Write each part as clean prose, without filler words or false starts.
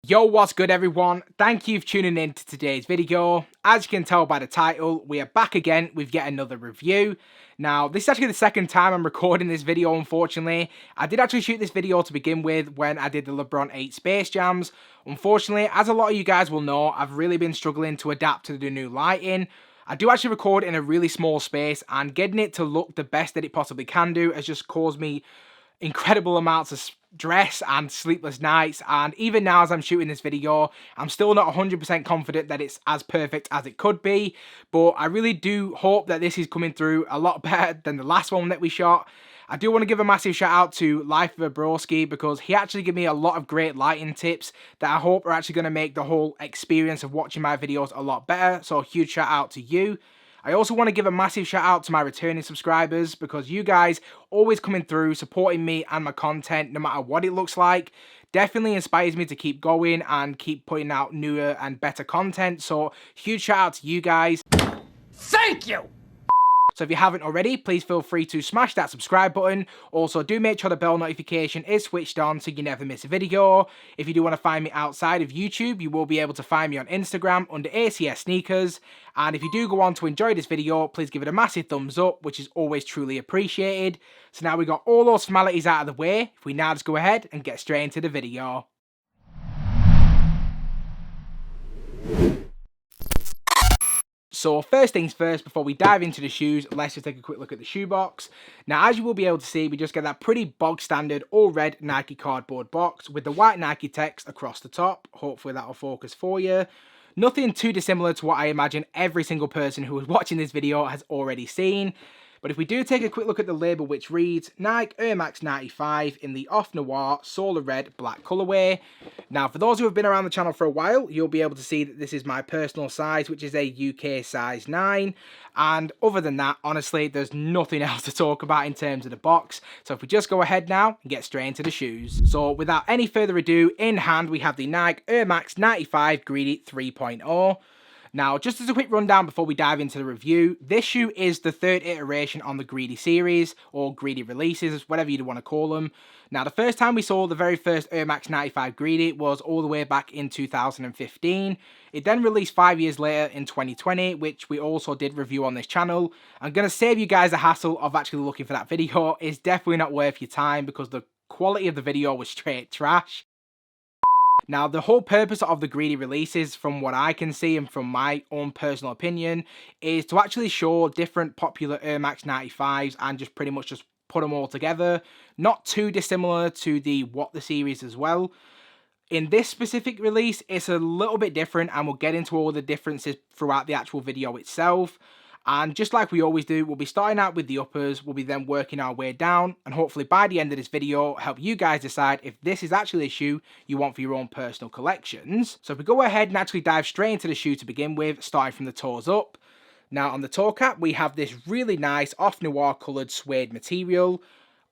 Yo, what's good everyone? Thank you for tuning in to today's video. As you can tell by the title, we are back again with yet another review. Now, this is actually the second time I'm recording this video, unfortunately. I did actually shoot this video to begin with when I did the LeBron 8 Space Jams. Unfortunately, as a lot of you guys will know, I've really been struggling to adapt to the new lighting. I do actually record in a really small space, and getting it to look the best that it possibly can do has just caused me incredible amounts of stress and sleepless nights. And even now as I'm shooting this video, I'm still not 100% confident that it's as perfect as it could be, but I really do hope that this is coming through a lot better than the last one that we shot. I do want to give a massive shout out to Life of a Broski because he actually gave me a lot of great lighting tips that I hope are actually going to make the whole experience of watching my videos a lot better. So a huge shout out to you. I also want to give a massive shout out to my returning subscribers because you guys always coming through, supporting me and my content no matter what it looks like. Definitely inspires me to keep going and keep putting out newer and better content. So huge shout out to you guys. Thank you! So if you haven't already, please feel free to smash that subscribe button. Also, do make sure the bell notification is switched on so you never miss a video. If you do want to find me outside of YouTube, you will be able to find me on Instagram under ACS Sneakers. And if you do go on to enjoy this video, please give it a massive thumbs up, which is always truly appreciated. So now we got all those formalities out of the way, if we now just go ahead and get straight into the video. So first things first, before we dive into the shoes, let's just take a quick look at the shoe box. Now, as you will be able to see, we just get that pretty bog standard all red Nike cardboard box with the white Nike text across the top. Hopefully that'll focus for you. Nothing too dissimilar to what I imagine every single person who is watching this video has already seen. But if we do take a quick look at the label, which reads Nike Air Max 95 in the Off Noir Solar Red Black colorway. Now, for those who have been around the channel for a while, you'll be able to see that this is my personal size, which is a UK size 9. And other than that, honestly, there's nothing else to talk about in terms of the box. So if we just go ahead now and get straight into the shoes. So without any further ado, in hand, we have the Nike Air Max 95 Greedy 3.0. Now, just as a quick rundown before we dive into the review, this shoe is the third iteration on the Greedy series, or Greedy releases, whatever you'd want to call them. Now, the first time we saw the very first Air Max 95 Greedy was all the way back in 2015. It then released 5 years later in 2020, which we also did review on this channel. I'm going to save you guys the hassle of actually looking for that video. It's definitely not worth your time because the quality of the video was straight trash. Now, the whole purpose of the Greedy releases, from what I can see and from my own personal opinion, is to actually show different popular Air Max 95s and just pretty much just put them all together. Not too dissimilar to the What The series as well. In this specific release, it's a little bit different and we'll get into all the differences throughout the actual video itself. And just like we always do, we'll be starting out with the uppers, we'll be then working our way down, and hopefully by the end of this video, help you guys decide if this is actually a shoe you want for your own personal collections. So if we go ahead and actually dive straight into the shoe to begin with, starting from the toes up. Now on the toe cap, we have this really nice off noir coloured suede material.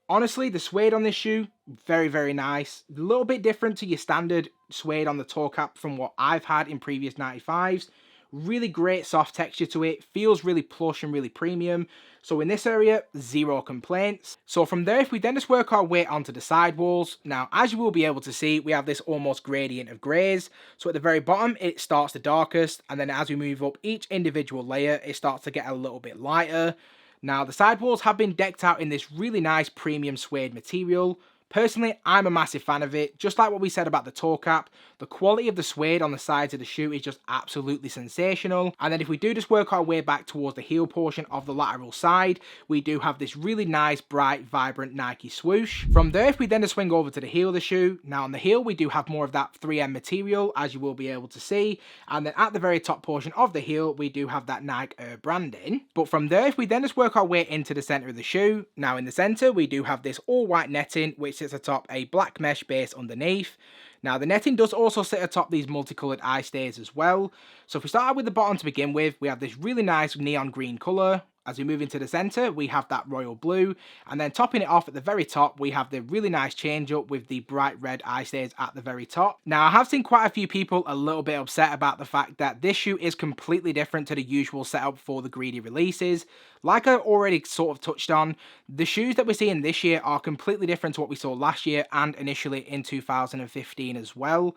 Honestly, the suede on this shoe, very, very nice. A little bit different to your standard suede on the toe cap from what I've had in previous 95s. Really great soft texture to it, feels really plush and really premium. So in this area, zero complaints. So from there, if we then just work our way onto the sidewalls, now as you will be able to see, we have this almost gradient of greys. So at the very bottom, it starts the darkest, and then as we move up each individual layer, it starts to get a little bit lighter. Now the sidewalls have been decked out in this really nice premium suede material. Personally, I'm a massive fan of it. Just like what we said about the toe cap, the quality of the suede on the sides of the shoe is just absolutely sensational. And then if we do just work our way back towards the heel portion of the lateral side, we do have this really nice, bright, vibrant Nike swoosh. From there, if we then just swing over to the heel of the shoe, now on the heel, we do have more of that 3M material, as you will be able to see. And then at the very top portion of the heel, we do have that Nike Air branding. But from there, if we then just work our way into the center of the shoe, now in the center, we do have this all white netting, which sits atop a black mesh base underneath. Now the netting does also sit atop these multicolored eye stays as well. So if we start out with the bottom to begin with, we have this really nice neon green color. As we move into the center, we have that royal blue, and then topping it off at the very top, we have the really nice change up with the bright red eye stays at the very top. Now, I have seen quite a few people a little bit upset about the fact that this shoe is completely different to the usual setup for the Greedy releases. Like I already sort of touched on, the shoes that we're seeing this year are completely different to what we saw last year and initially in 2015 as well.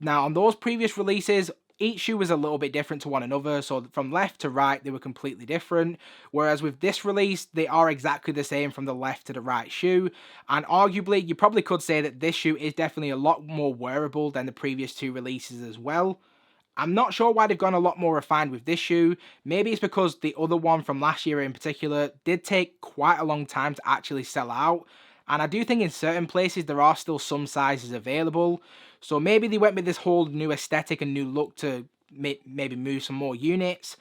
Now, on those previous releases, each shoe was a little bit different to one another, so from left to right, they were completely different. Whereas with this release, they are exactly the same from the left to the right shoe. And arguably, you probably could say that this shoe is definitely a lot more wearable than the previous two releases as well. I'm not sure why they've gone a lot more refined with this shoe. Maybe it's because the other one from last year in particular did take quite a long time to actually sell out. And I do think in certain places there are still some sizes available. So maybe they went with this whole new aesthetic and new look to maybe move some more units.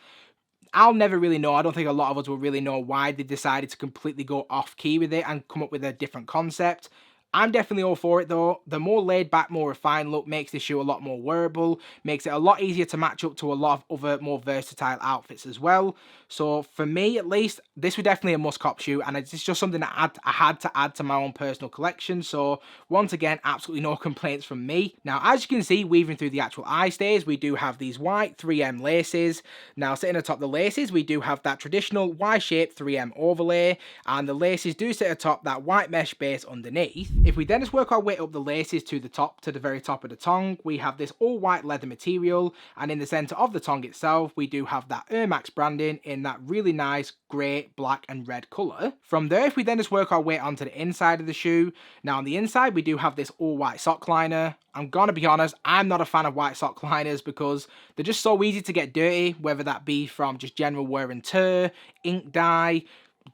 I'll never really know. I don't think a lot of us will really know why they decided to completely go off key with it and come up with a different concept. I'm definitely all for it though. The more laid back, more refined look makes this shoe a lot more wearable, makes it a lot easier to match up to a lot of other more versatile outfits as well. So for me at least, this was definitely a must cop shoe, and it's just something that I had to add to my own personal collection. So once again, absolutely no complaints from me. Now as you can see, weaving through the actual eye stays, we do have these white 3M laces. Now sitting atop the laces, we do have that traditional Y-shaped 3M overlay, and the laces do sit atop that white mesh base underneath. If we then just work our way up the laces to the top, to the very top of the tongue, we have this all white leather material, and in the center of the tongue itself, we do have that Air Max branding in that really nice grey, black and red colour. From there, if we then just work our way onto the inside of the shoe, now on the inside we do have this all white sock liner. I'm gonna be honest, I'm not a fan of white sock liners because they're just so easy to get dirty, whether that be from just general wear and tear, ink dye,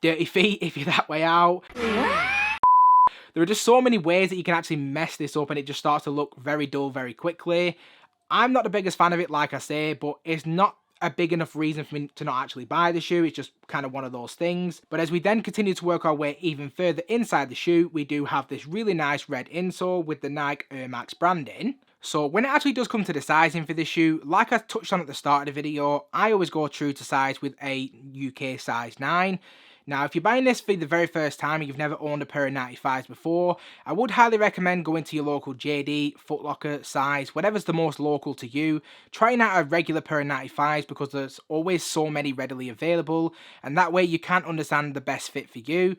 dirty feet if you're that way out. There are just so many ways that you can actually mess this up and it just starts to look very dull very quickly. I'm not the biggest fan of it, like I say, but it's not a big enough reason for me to not actually buy the shoe. It's just kind of one of those things. But as we then continue to work our way even further inside the shoe, we do have this really nice red insole with the Nike Air Max branding. So when it actually does come to the sizing for this shoe, like I touched on at the start of the video, I always go true to size with a UK size 9. Now, if you're buying this for the very first time and you've never owned a pair of 95s before, I would highly recommend going to your local JD, Foot Locker, Size, whatever's the most local to you, trying out a regular pair of 95s because there's always so many readily available, and that way you can understand the best fit for you.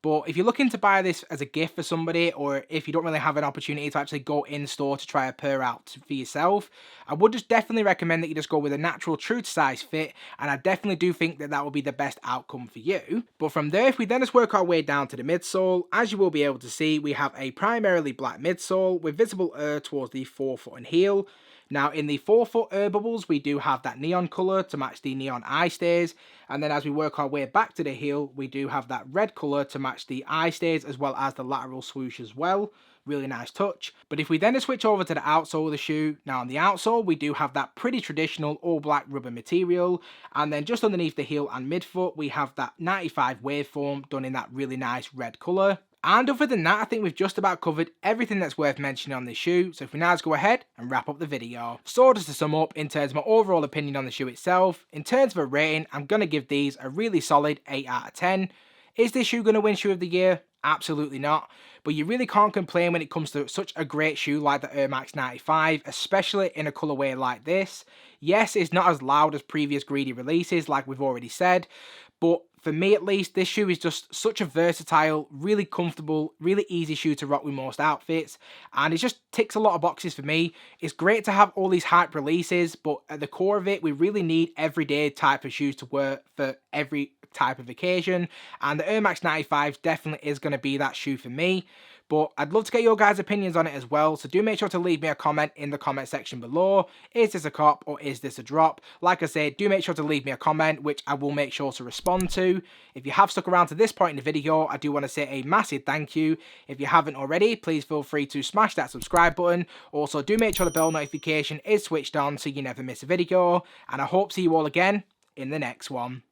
But if you're looking to buy this as a gift for somebody, or if you don't really have an opportunity to actually go in store to try a pair out for yourself, I would just definitely recommend that you just go with a natural true to size fit, and I definitely do think that that will be the best outcome for you. But from there, if we then just work our way down to the midsole, as you will be able to see, we have a primarily black midsole with visible air towards the forefoot and heel. Now in the forefoot air bubbles, we do have that neon colour to match the neon eye stays, and then as we work our way back to the heel, we do have that red colour to match the eye stays as well as the lateral swoosh as well. Really nice touch. But if we then switch over to the outsole of the shoe, now on the outsole we do have that pretty traditional all black rubber material, and then just underneath the heel and midfoot we have that 95 waveform done in that really nice red colour. And other than that, I think we've just about covered everything that's worth mentioning on this shoe, so if we now just go ahead and wrap up the video. So just to sum up, in terms of my overall opinion on the shoe itself, in terms of a rating, I'm going to give these a really solid 8 out of 10. Is this shoe going to win Shoe of the Year? Absolutely not. But you really can't complain when it comes to such a great shoe like the Air Max 95, especially in a colourway like this. Yes, it's not as loud as previous greedy releases, like we've already said, but for me at least, this shoe is just such a versatile, really comfortable, really easy shoe to rock with most outfits, and it just ticks a lot of boxes for me. It's great to have all these hype releases, but at the core of it, we really need everyday type of shoes to wear for every type of occasion, and the Air Max 95 definitely is going to be that shoe for me. But I'd love to get your guys' opinions on it as well, so do make sure to leave me a comment in the comment section below. Is this a cop or is this a drop? Like I said, do make sure to leave me a comment, which I will make sure to respond to. If you have stuck around to this point in the video, I do want to say a massive thank you. If you haven't already, please feel free to smash that subscribe button. Also, do make sure the bell notification is switched on so you never miss a video. And I hope to see you all again in the next one.